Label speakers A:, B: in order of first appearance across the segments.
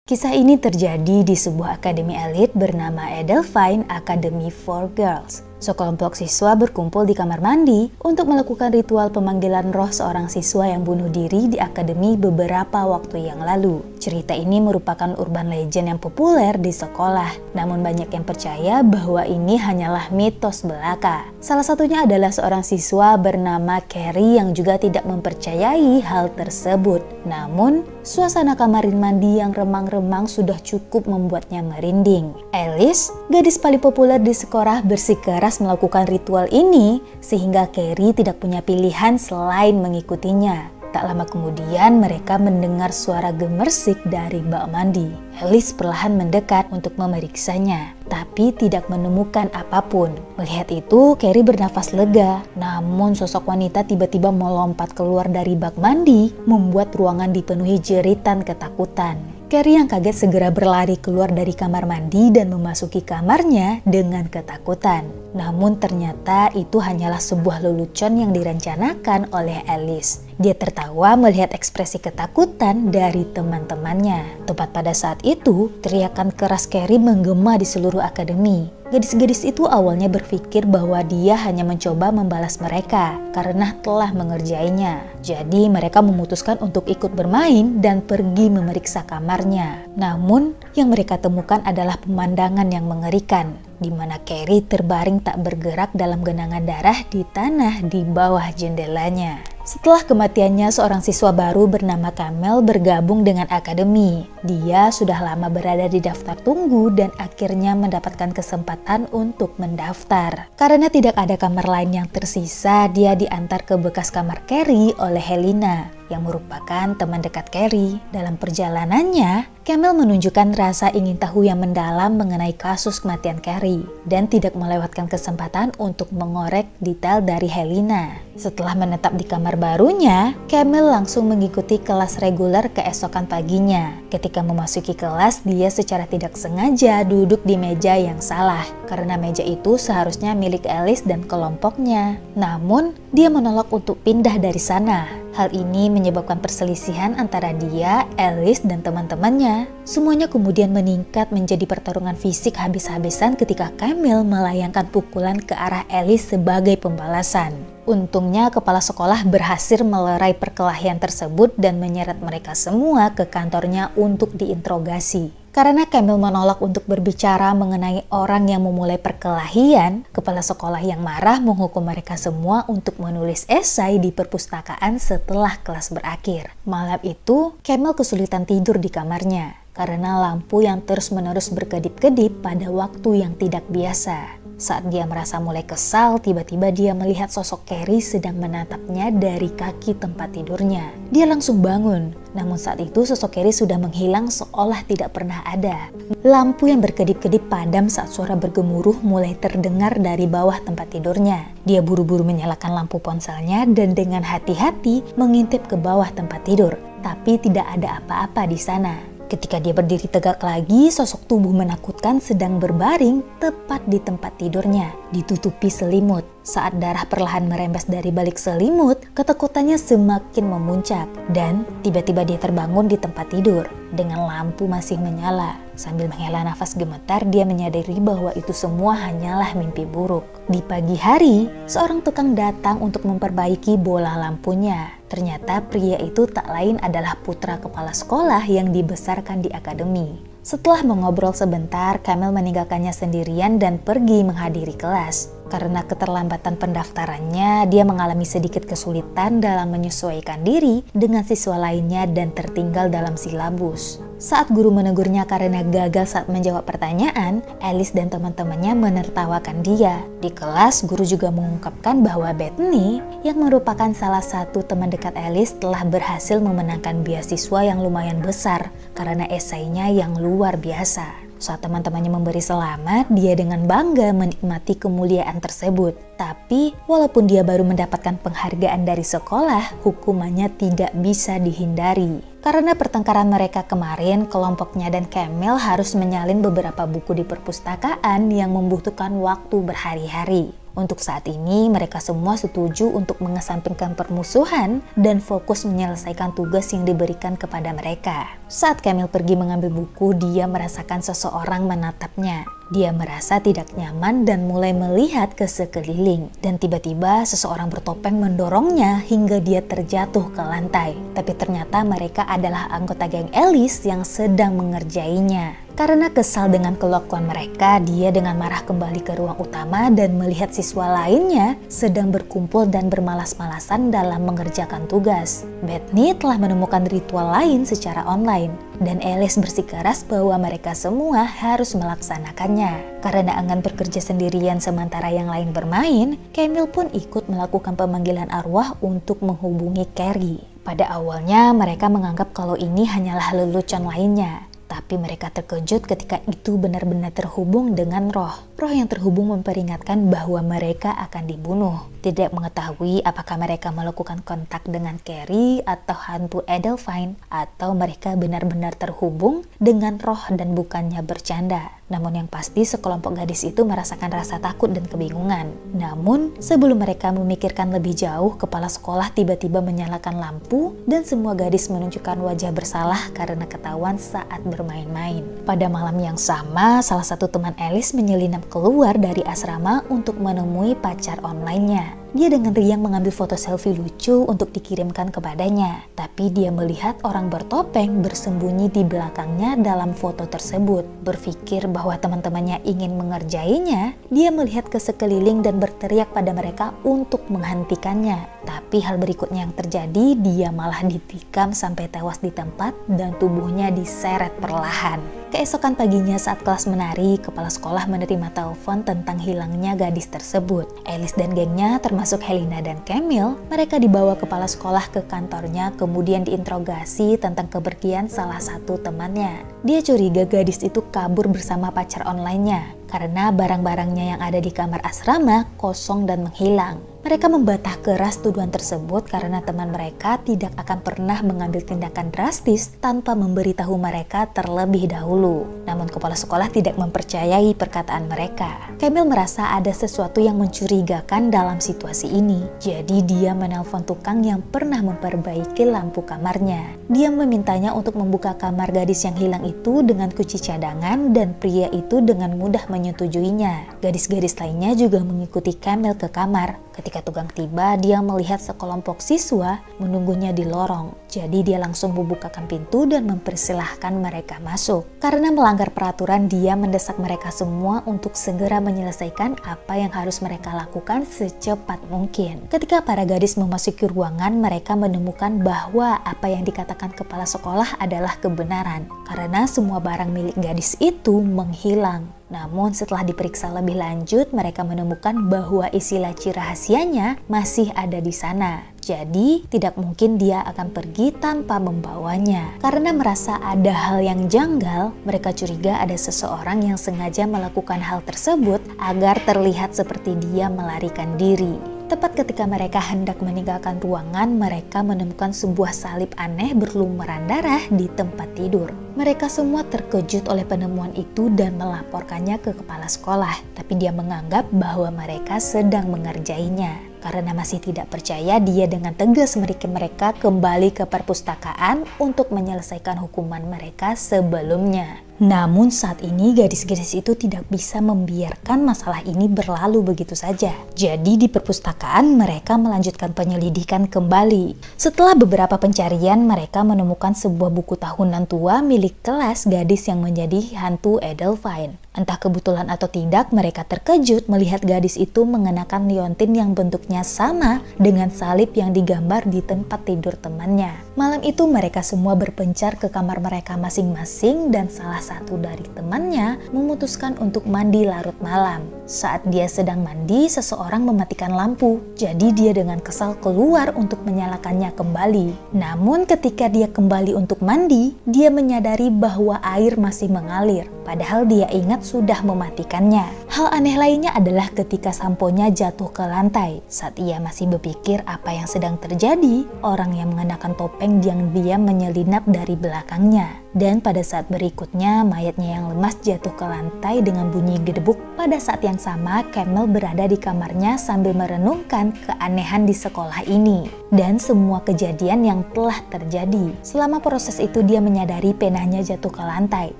A: Kisah ini terjadi di sebuah akademi elit bernama Edelweiss Academy for Girls. Sekelompok siswa berkumpul di kamar mandi untuk melakukan ritual pemanggilan roh seorang siswa yang bunuh diri di akademi beberapa waktu yang lalu. Cerita ini merupakan urban legend yang populer di sekolah, namun banyak yang percaya bahwa ini hanyalah mitos belaka. Salah satunya adalah seorang siswa bernama Carrie yang juga tidak mempercayai hal tersebut. Namun, suasana kamar mandi yang remang-remang sudah cukup membuatnya merinding. Alice, gadis paling populer di sekolah, bersikeras melakukan ritual ini sehingga Carrie tidak punya pilihan selain mengikutinya. Tak lama kemudian mereka mendengar suara gemersik dari bak mandi. Alice perlahan mendekat untuk memeriksanya, tapi tidak menemukan apapun. Melihat itu, Carrie bernafas lega. Namun sosok wanita tiba-tiba melompat keluar dari bak mandi, membuat ruangan dipenuhi jeritan ketakutan. Carrie yang kaget segera berlari keluar dari kamar mandi dan memasuki kamarnya dengan ketakutan. Namun ternyata itu hanyalah sebuah lelucon yang direncanakan oleh Alice. Dia tertawa melihat ekspresi ketakutan dari teman-temannya. Tepat pada saat itu, teriakan keras Carrie menggema di seluruh akademi. Gadis-gadis itu awalnya berpikir bahwa dia hanya mencoba membalas mereka karena telah mengerjainya. Jadi mereka memutuskan untuk ikut bermain dan pergi memeriksa kamarnya. Namun yang mereka temukan adalah pemandangan yang mengerikan, di mana Carrie terbaring tak bergerak dalam genangan darah di tanah di bawah jendelanya. Setelah kematiannya, seorang siswa baru bernama Camille bergabung dengan akademi. Dia sudah lama berada di daftar tunggu dan akhirnya mendapatkan kesempatan untuk mendaftar. Karena tidak ada kamar lain yang tersisa, dia diantar ke bekas kamar Carrie oleh Helena, yang merupakan teman dekat Carrie. Dalam perjalanannya, Camille menunjukkan rasa ingin tahu yang mendalam mengenai kasus kematian Carrie dan tidak melewatkan kesempatan untuk mengorek detail dari Helena. Setelah menetap di kamar barunya, Camille langsung mengikuti kelas reguler keesokan paginya. Ketika memasuki kelas, dia secara tidak sengaja duduk di meja yang salah karena meja itu seharusnya milik Alice dan kelompoknya. Namun, dia menolak untuk pindah dari sana. Hal ini menyebabkan perselisihan antara dia, Alice, dan teman-temannya. Semuanya kemudian meningkat menjadi pertarungan fisik habis-habisan ketika Camille melayangkan pukulan ke arah Alice sebagai pembalasan. Untungnya kepala sekolah berhasil melerai perkelahian tersebut dan menyeret mereka semua ke kantornya untuk diinterogasi. Karena Camille menolak untuk berbicara mengenai orang yang memulai perkelahian, kepala sekolah yang marah menghukum mereka semua untuk menulis esai di perpustakaan setelah kelas berakhir. Malam itu, Camille kesulitan tidur di kamarnya karena lampu yang terus-menerus berkedip-kedip pada waktu yang tidak biasa. Saat dia merasa mulai kesal, tiba-tiba dia melihat sosok Carrie sedang menatapnya dari kaki tempat tidurnya. Dia langsung bangun, namun saat itu sosok Carrie sudah menghilang seolah tidak pernah ada. Lampu yang berkedip-kedip padam saat suara bergemuruh mulai terdengar dari bawah tempat tidurnya. Dia buru-buru menyalakan lampu ponselnya dan dengan hati-hati mengintip ke bawah tempat tidur, tapi tidak ada apa-apa di sana. Ketika dia berdiri tegak lagi, sosok tubuh menakutkan sedang berbaring tepat di tempat tidurnya, ditutupi selimut. Saat darah perlahan merembes dari balik selimut, ketakutannya semakin memuncak dan tiba-tiba dia terbangun di tempat tidur dengan lampu masih menyala. Sambil menghela nafas gemetar, dia menyadari bahwa itu semua hanyalah mimpi buruk. Di pagi hari, seorang tukang datang untuk memperbaiki bola lampunya. Ternyata pria itu tak lain adalah putra kepala sekolah yang dibesarkan di akademi. Setelah mengobrol sebentar, Camille meninggalkannya sendirian dan pergi menghadiri kelas. Karena keterlambatan pendaftarannya, dia mengalami sedikit kesulitan dalam menyesuaikan diri dengan siswa lainnya dan tertinggal dalam silabus. Saat guru menegurnya karena gagal saat menjawab pertanyaan, Alice dan teman-temannya menertawakan dia. Di kelas, guru juga mengungkapkan bahwa Bethany, yang merupakan salah satu teman dekat Alice, telah berhasil memenangkan beasiswa yang lumayan besar karena esainya yang luar biasa. Saat teman-temannya memberi selamat, dia dengan bangga menikmati kemuliaan tersebut. Tapi, walaupun dia baru mendapatkan penghargaan dari sekolah, hukumannya tidak bisa dihindari. Karena pertengkaran mereka kemarin, kelompoknya dan Camille harus menyalin beberapa buku di perpustakaan yang membutuhkan waktu berhari-hari. Untuk saat ini, mereka semua setuju untuk mengesampingkan permusuhan dan fokus menyelesaikan tugas yang diberikan kepada mereka. Saat Camille pergi mengambil buku, dia merasakan seseorang menatapnya. Dia merasa tidak nyaman dan mulai melihat ke sekeliling. Dan tiba-tiba seseorang bertopeng mendorongnya hingga dia terjatuh ke lantai. Tapi ternyata mereka adalah anggota geng Alice yang sedang mengerjainya. Karena kesal dengan kelakuan mereka, dia dengan marah kembali ke ruang utama dan melihat siswa lainnya sedang berkumpul dan bermalas-malasan dalam mengerjakan tugas. Bethany telah menemukan ritual lain secara online, dan Alice bersikeras bahwa mereka semua harus melaksanakannya. Karena enggan bekerja sendirian sementara yang lain bermain, Camille pun ikut melakukan pemanggilan arwah untuk menghubungi Carrie. Pada awalnya mereka menganggap kalau ini hanyalah lelucon lainnya. Tapi mereka terkejut ketika itu benar-benar terhubung dengan roh. Roh yang terhubung memperingatkan bahwa mereka akan dibunuh. Tidak mengetahui apakah mereka melakukan kontak dengan Carrie atau hantu Adelphine, atau mereka benar-benar terhubung dengan roh dan bukannya bercanda. Namun yang pasti sekelompok gadis itu merasakan rasa takut dan kebingungan. Namun sebelum mereka memikirkan lebih jauh, kepala sekolah tiba-tiba menyalakan lampu dan semua gadis menunjukkan wajah bersalah karena ketahuan saat bermain-main. Pada malam yang sama, salah satu teman Alice menyelinap keluar dari asrama untuk menemui pacar online-nya. Dia dengan riang mengambil foto selfie lucu untuk dikirimkan kepadanya. Tapi dia melihat orang bertopeng bersembunyi di belakangnya dalam foto tersebut. Berpikir bahwa teman-temannya ingin mengerjainya, dia melihat ke sekeliling dan berteriak pada mereka untuk menghentikannya. Tapi hal berikutnya yang terjadi, dia malah ditikam sampai tewas di tempat dan tubuhnya diseret perlahan. Keesokan paginya saat kelas menari, kepala sekolah menerima telepon tentang hilangnya gadis tersebut. Alice dan gengnya termasuk Helena dan Camille, mereka dibawa kepala sekolah ke kantornya kemudian diinterogasi tentang kepergian salah satu temannya. Dia curiga gadis itu kabur bersama pacar online-nya karena barang-barangnya yang ada di kamar asrama kosong dan menghilang. Mereka membantah keras tuduhan tersebut karena teman mereka tidak akan pernah mengambil tindakan drastis tanpa memberitahu mereka terlebih dahulu. Namun kepala sekolah tidak mempercayai perkataan mereka. Camille merasa ada sesuatu yang mencurigakan dalam situasi ini. Jadi dia menelpon tukang yang pernah memperbaiki lampu kamarnya. Dia memintanya untuk membuka kamar gadis yang hilang itu dengan kunci cadangan dan pria itu dengan mudah menyetujuinya. Gadis-gadis lainnya juga mengikuti Camille ke kamar. Ketika tukang tiba, dia melihat sekelompok siswa menunggunya di lorong. Jadi dia langsung membukakan pintu dan mempersilahkan mereka masuk. Karena melanggar peraturan, dia mendesak mereka semua untuk segera menyelesaikan apa yang harus mereka lakukan secepat mungkin. Ketika para gadis memasuki ruangan, mereka menemukan bahwa apa yang dikatakan kepala sekolah adalah kebenaran. Karena semua barang milik gadis itu menghilang. Namun setelah diperiksa lebih lanjut, mereka menemukan bahwa isi laci rahasianya masih ada di sana. Jadi tidak mungkin dia akan pergi tanpa membawanya. Karena merasa ada hal yang janggal, mereka curiga ada seseorang yang sengaja melakukan hal tersebut agar terlihat seperti dia melarikan diri. Tepat ketika mereka hendak meninggalkan ruangan, mereka menemukan sebuah salib aneh berlumuran darah di tempat tidur. Mereka semua terkejut oleh penemuan itu dan melaporkannya ke kepala sekolah. Tapi dia menganggap bahwa mereka sedang mengerjainya. Karena masih tidak percaya, dia dengan tegas menarik mereka kembali ke perpustakaan untuk menyelesaikan hukuman mereka sebelumnya. Namun saat ini gadis-gadis itu tidak bisa membiarkan masalah ini berlalu begitu saja. Jadi di perpustakaan mereka melanjutkan penyelidikan kembali. Setelah beberapa pencarian, mereka menemukan sebuah buku tahunan tua milik kelas gadis yang menjadi hantu Adelphine. Entah kebetulan atau tidak, mereka terkejut melihat gadis itu mengenakan liontin yang bentuknya sama dengan salib yang digambar di tempat tidur temannya. Malam itu mereka semua berpencar ke kamar mereka masing-masing dan salah satu dari temannya memutuskan untuk mandi larut malam. Saat dia sedang mandi, seseorang mematikan lampu. Jadi dia dengan kesal keluar untuk menyalakannya kembali. Namun ketika dia kembali untuk mandi, dia menyadari bahwa air masih mengalir. Padahal dia ingat sudah mematikannya. Hal aneh lainnya adalah ketika samponya jatuh ke lantai. Saat ia masih berpikir apa yang sedang terjadi, orang yang mengenakan topeng yang diam menyelinap dari belakangnya. Dan pada saat berikutnya, mayatnya yang lemas jatuh ke lantai dengan bunyi gedebuk. Pada saat yang sama, Camille berada di kamarnya sambil merenungkan keanehan di sekolah ini dan semua kejadian yang telah terjadi. Selama proses itu dia menyadari penanya jatuh ke lantai,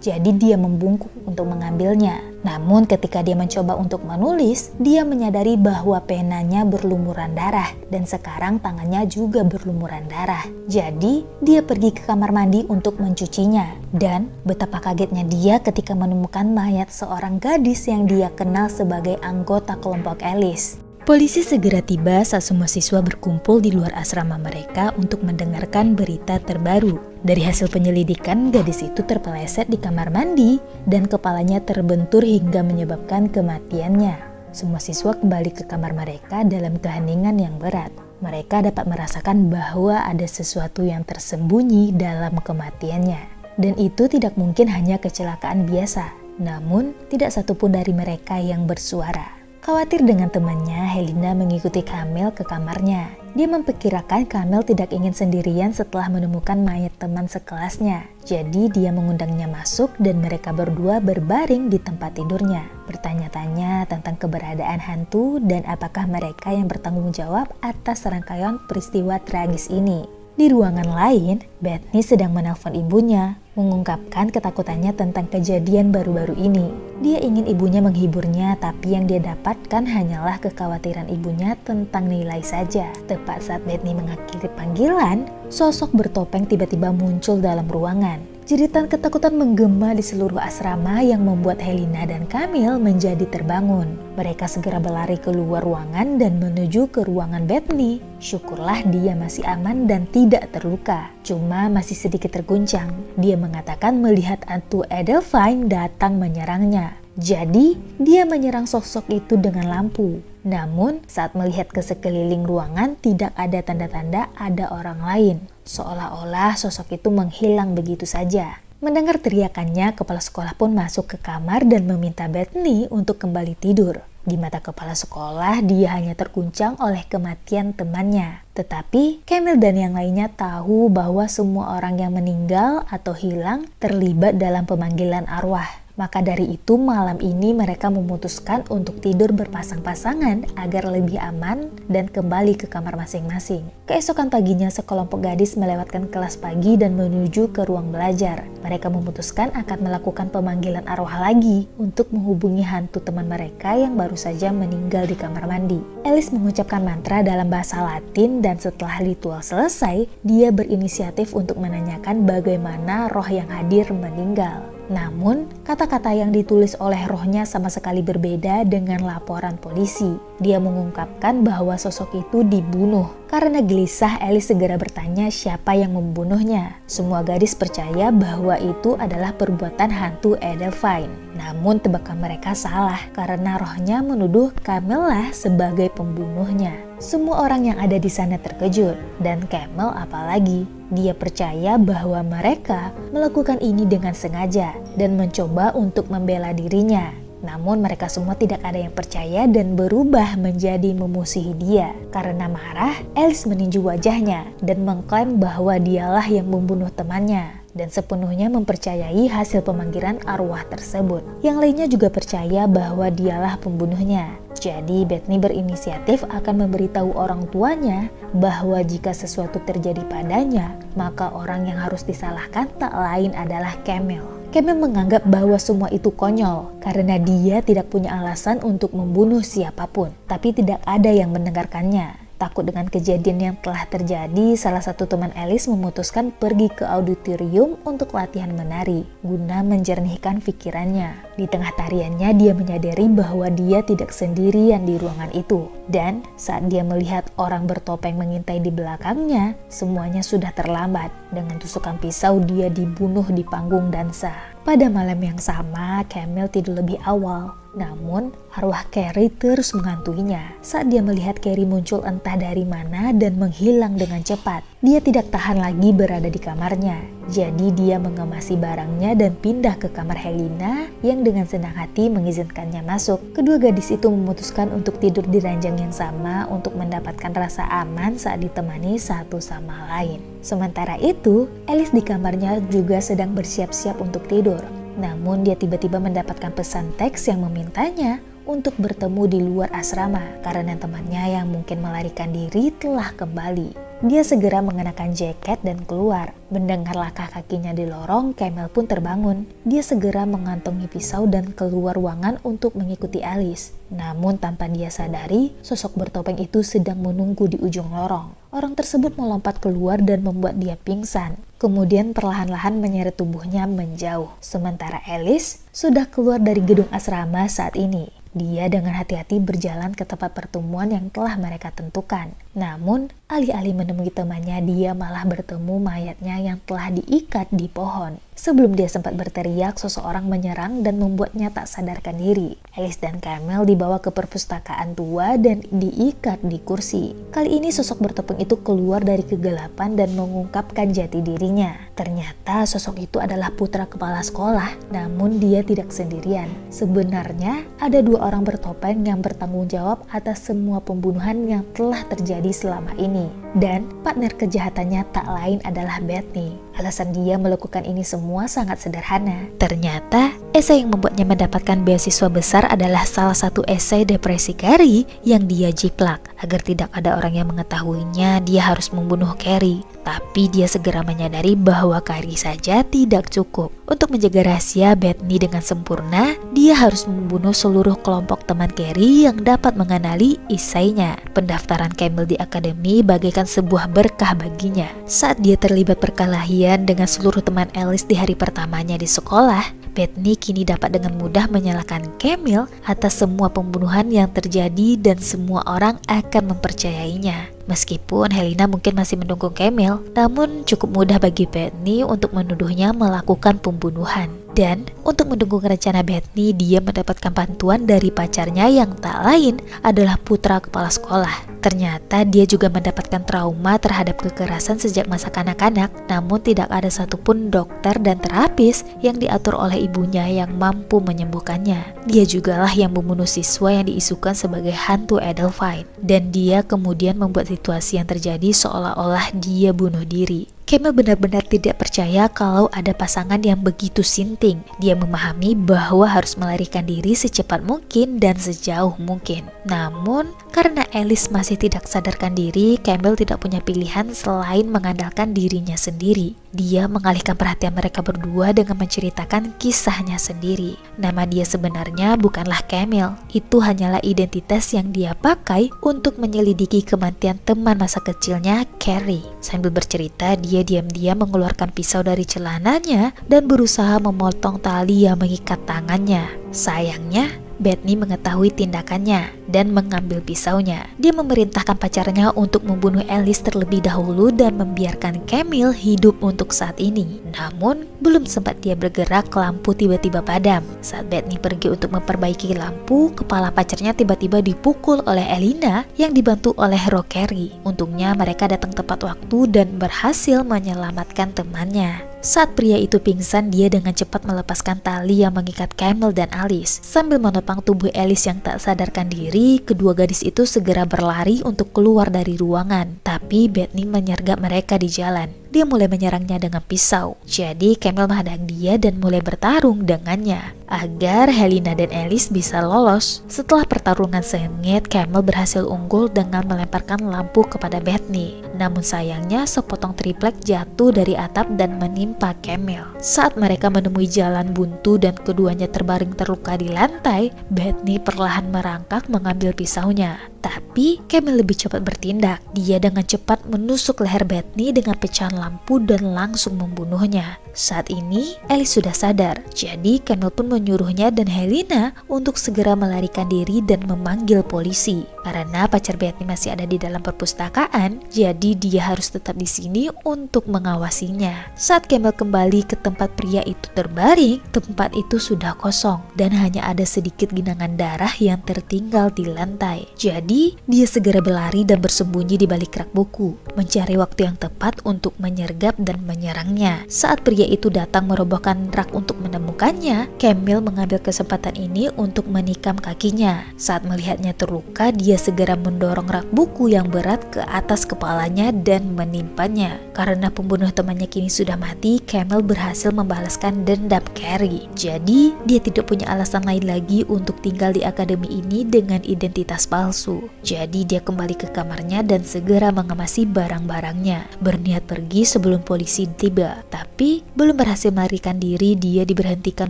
A: jadi dia membungkuk untuk mengambilnya. Namun ketika dia mencoba untuk menulis, dia menyadari bahwa penanya berlumuran darah dan sekarang tangannya juga berlumuran darah. Jadi dia pergi ke kamar mandi untuk mencucinya. Dan betapa kagetnya dia ketika menemukan mayat seorang gadis yang dia kenal sebagai anggota kelompok Alice. Polisi segera tiba saat semua siswa berkumpul di luar asrama mereka untuk mendengarkan berita terbaru. Dari hasil penyelidikan, gadis itu terpeleset di kamar mandi dan kepalanya terbentur hingga menyebabkan kematiannya. Semua siswa kembali ke kamar mereka dalam keheningan yang berat. Mereka dapat merasakan bahwa ada sesuatu yang tersembunyi dalam kematiannya. Dan itu tidak mungkin hanya kecelakaan biasa. Namun, tidak satupun dari mereka yang bersuara. Khawatir dengan temannya, Helena mengikuti Camille ke kamarnya. Dia memperkirakan Camille tidak ingin sendirian setelah menemukan mayat teman sekelasnya. Jadi dia mengundangnya masuk dan mereka berdua berbaring di tempat tidurnya. Bertanya-tanya tentang keberadaan hantu dan apakah mereka yang bertanggung jawab atas rangkaian peristiwa tragis ini. Di ruangan lain, Bethany sedang menelpon ibunya, mengungkapkan ketakutannya tentang kejadian baru-baru ini. Dia ingin ibunya menghiburnya, tapi yang dia dapatkan hanyalah kekhawatiran ibunya tentang nilai saja. Tepat saat Bethany mengakhiri panggilan, sosok bertopeng tiba-tiba muncul dalam ruangan. Jeritan ketakutan menggema di seluruh asrama yang membuat Helena dan Camille menjadi terbangun. Mereka segera berlari keluar ruangan dan menuju ke ruangan Bethany. Syukurlah dia masih aman dan tidak terluka, cuma masih sedikit terguncang. Dia mengatakan melihat hantu Adelphine datang menyerangnya. Jadi, dia menyerang sosok itu dengan lampu. Namun, saat melihat ke sekeliling ruangan, tidak ada tanda-tanda ada orang lain. Seolah-olah sosok itu menghilang begitu saja. Mendengar teriakannya, kepala sekolah pun masuk ke kamar dan meminta Bethany untuk kembali tidur. Di mata kepala sekolah, dia hanya terguncang oleh kematian temannya. Tetapi, Camille dan yang lainnya tahu bahwa semua orang yang meninggal atau hilang terlibat dalam pemanggilan arwah. Maka dari itu malam ini mereka memutuskan untuk tidur berpasang-pasangan agar lebih aman dan kembali ke kamar masing-masing. Keesokan paginya sekelompok gadis melewatkan kelas pagi dan menuju ke ruang belajar. Mereka memutuskan akan melakukan pemanggilan arwah lagi untuk menghubungi hantu teman mereka yang baru saja meninggal di kamar mandi. Alice mengucapkan mantra dalam bahasa Latin dan setelah ritual selesai, dia berinisiatif untuk menanyakan bagaimana roh yang hadir meninggal. Namun, kata-kata yang ditulis oleh rohnya sama sekali berbeda dengan laporan polisi. Dia mengungkapkan bahwa sosok itu dibunuh. Karena gelisah, Alice segera bertanya siapa yang membunuhnya. Semua gadis percaya bahwa itu adalah perbuatan hantu Adelphine. Namun tebakan mereka salah karena rohnya menuduh Camille sebagai pembunuhnya. Semua orang yang ada di sana terkejut, dan Camille apalagi. Dia percaya bahwa mereka melakukan ini dengan sengaja dan mencoba untuk membela dirinya. Namun mereka semua tidak ada yang percaya dan berubah menjadi memusuhi dia. Karena marah, Alice meninju wajahnya dan mengklaim bahwa dialah yang membunuh temannya dan sepenuhnya mempercayai hasil pemanggilan arwah tersebut. Yang lainnya juga percaya bahwa dialah pembunuhnya. Jadi Bethany berinisiatif akan memberitahu orang tuanya bahwa jika sesuatu terjadi padanya, maka orang yang harus disalahkan tak lain adalah Camille. Camille menganggap bahwa semua itu konyol karena dia tidak punya alasan untuk membunuh siapapun, tapi tidak ada yang mendengarkannya. Takut dengan kejadian yang telah terjadi, salah satu teman Alice memutuskan pergi ke auditorium untuk latihan menari, guna menjernihkan pikirannya. Di tengah tariannya, dia menyadari bahwa dia tidak sendirian di ruangan itu. Dan saat dia melihat orang bertopeng mengintai di belakangnya, semuanya sudah terlambat. Dengan tusukan pisau, dia dibunuh di panggung dansa. Pada malam yang sama, Camille tidur lebih awal. Namun, arwah Carrie terus menghantuinya saat dia melihat Carrie muncul entah dari mana dan menghilang dengan cepat. Dia tidak tahan lagi berada di kamarnya, jadi dia mengemasi barangnya dan pindah ke kamar Helena yang dengan senang hati mengizinkannya masuk. Kedua gadis itu memutuskan untuk tidur di ranjang yang sama untuk mendapatkan rasa aman saat ditemani satu sama lain. Sementara itu, Alice di kamarnya juga sedang bersiap-siap untuk tidur. Namun dia tiba-tiba mendapatkan pesan teks yang memintanya untuk bertemu di luar asrama karena temannya yang mungkin melarikan diri telah kembali. Dia segera mengenakan jaket dan keluar. Mendengar langkah kakinya di lorong, Camille pun terbangun. Dia segera mengantongi pisau dan keluar ruangan untuk mengikuti Alice. Namun tanpa dia sadari, sosok bertopeng itu sedang menunggu di ujung lorong. Orang tersebut melompat keluar dan membuat dia pingsan. Kemudian perlahan-lahan menyeret tubuhnya menjauh. Sementara Alice sudah keluar dari gedung asrama saat ini. Dia dengan hati-hati berjalan ke tempat pertemuan yang telah mereka tentukan. Namun, alih-alih menemui temannya, dia malah bertemu mayatnya yang telah diikat di pohon. Sebelum dia sempat berteriak, seseorang menyerang dan membuatnya tak sadarkan diri. Alice dan Camille dibawa ke perpustakaan tua dan diikat di kursi. Kali ini sosok bertopeng itu keluar dari kegelapan dan mengungkapkan jati dirinya. Ternyata sosok itu adalah putra kepala sekolah, namun dia tidak sendirian. Sebenarnya ada dua orang bertopeng yang bertanggung jawab atas semua pembunuhan yang telah terjadi selama ini. Dan partner kejahatannya tak lain adalah Bethany. Alasan dia melakukan ini semua sangat sederhana. Ternyata, esai yang membuatnya mendapatkan beasiswa besar adalah salah satu esai depresi Carrie yang dia jiplak. Agar tidak ada orang yang mengetahuinya, dia harus membunuh Carrie. Tapi dia segera menyadari bahwa Carrie saja tidak cukup. Untuk menjaga rahasia Bethany dengan sempurna, dia harus membunuh seluruh kelompok teman Carrie yang dapat mengenali esainya. Pendaftaran Camille di akademi bagaikan sebuah berkah baginya. Saat dia terlibat perkelahian dengan seluruh teman Alice di hari pertamanya di sekolah, Bethany kini dapat dengan mudah menyalahkan Camille atas semua pembunuhan yang terjadi dan semua orang akan mempercayainya. Meskipun Helena mungkin masih mendukung Camille, namun cukup mudah bagi Bethany untuk menuduhnya melakukan pembunuhan. Dan untuk mendukung rencana Bethany, dia mendapatkan bantuan dari pacarnya yang tak lain adalah putra kepala sekolah. Ternyata dia juga mendapatkan trauma terhadap kekerasan sejak masa kanak-kanak, namun tidak ada satupun dokter dan terapis yang diatur oleh ibunya yang mampu menyembuhkannya. Dia jugalah yang membunuh siswa yang diisukan sebagai hantu Adelphine, dan dia kemudian membuat situasi yang terjadi seolah-olah dia bunuh diri. Camille benar-benar tidak percaya kalau ada pasangan yang begitu sinting. Dia memahami bahwa harus melarikan diri secepat mungkin dan sejauh mungkin. Namun, karena Alice masih tidak sadarkan diri, Camille tidak punya pilihan selain mengandalkan dirinya sendiri. Dia mengalihkan perhatian mereka berdua dengan menceritakan kisahnya sendiri. Nama dia sebenarnya bukanlah Camille. Itu hanyalah identitas yang dia pakai untuk menyelidiki kematian teman masa kecilnya, Carrie. Sambil bercerita, dia diam-diam mengeluarkan pisau dari celananya dan berusaha memotong tali yang mengikat tangannya. Sayangnya, Bethany mengetahui tindakannya dan mengambil pisaunya. Dia memerintahkan pacarnya untuk membunuh Alice terlebih dahulu dan membiarkan Camille hidup untuk saat ini. Namun, belum sempat dia bergerak, lampu tiba-tiba padam. Saat Bethany pergi untuk memperbaiki lampu, kepala pacarnya tiba-tiba dipukul oleh Elena yang dibantu oleh Carrie. Untungnya mereka datang tepat waktu dan berhasil menyelamatkan temannya. Saat pria itu pingsan, dia dengan cepat melepaskan tali yang mengikat Camille dan Alice. Sambil menopang tubuh Alice yang tak sadarkan diri, kedua gadis itu segera berlari untuk keluar dari ruangan. Tapi Bethany menyergap mereka di jalan. Dia mulai menyerangnya dengan pisau. Jadi Camille menghadang dia dan mulai bertarung dengannya agar Helena dan Alice bisa lolos. Setelah pertarungan sengit, Camille berhasil unggul dengan melemparkan lampu kepada Bethany. Namun sayangnya sepotong triplek jatuh dari atap dan menimpa Camille. Saat mereka menemui jalan buntu dan keduanya terbaring terluka di lantai, Bethany perlahan merangkak mengambil pisaunya. Tapi Camille lebih cepat bertindak. Dia dengan cepat menusuk leher Bethany dengan pecahan lampu dan langsung membunuhnya. Saat ini, Alice sudah sadar, jadi Camille pun menyuruhnya dan Helena untuk segera melarikan diri dan memanggil polisi. Karena pacar Bethany masih ada di dalam perpustakaan, jadi dia harus tetap di sini untuk mengawasinya. Saat Camille kembali ke tempat pria itu terbaring, tempat itu sudah kosong dan hanya ada sedikit genangan darah yang tertinggal di lantai. Jadi, dia segera berlari dan bersembunyi di balik rak buku, mencari waktu yang tepat untuk menyergap dan menyerangnya. Saat pria itu datang merobohkan rak untuk menemukannya, Camille mengambil kesempatan ini untuk menikam kakinya. Saat melihatnya terluka, dia segera mendorong rak buku yang berat ke atas kepalanya dan menimpanya. Karena pembunuh temannya kini sudah mati, Camille berhasil membalaskan dendam Carrie. Jadi, dia tidak punya alasan lain lagi untuk tinggal di akademi ini dengan identitas palsu. Jadi, dia kembali ke kamarnya dan segera mengemasi barang-barangnya, berniat pergi sebelum polisi tiba. Tapi, belum berhasil melarikan diri, dia diberhentikan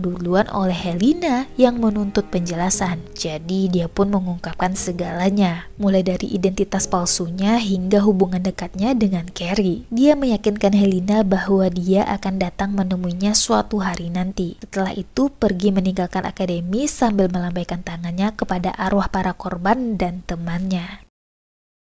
A: duluan oleh Helena yang menuntut penjelasan. Jadi, dia pun mengungkapkan segalanya, mulai dari identitas palsunya hingga hubungan dekatnya dengan Carrie. Dia meyakinkan Helena bahwa dia akan datang menemuinya suatu hari nanti. Setelah itu, pergi meninggalkan akademi sambil melambaikan tangannya kepada arwah para korban dan temannya.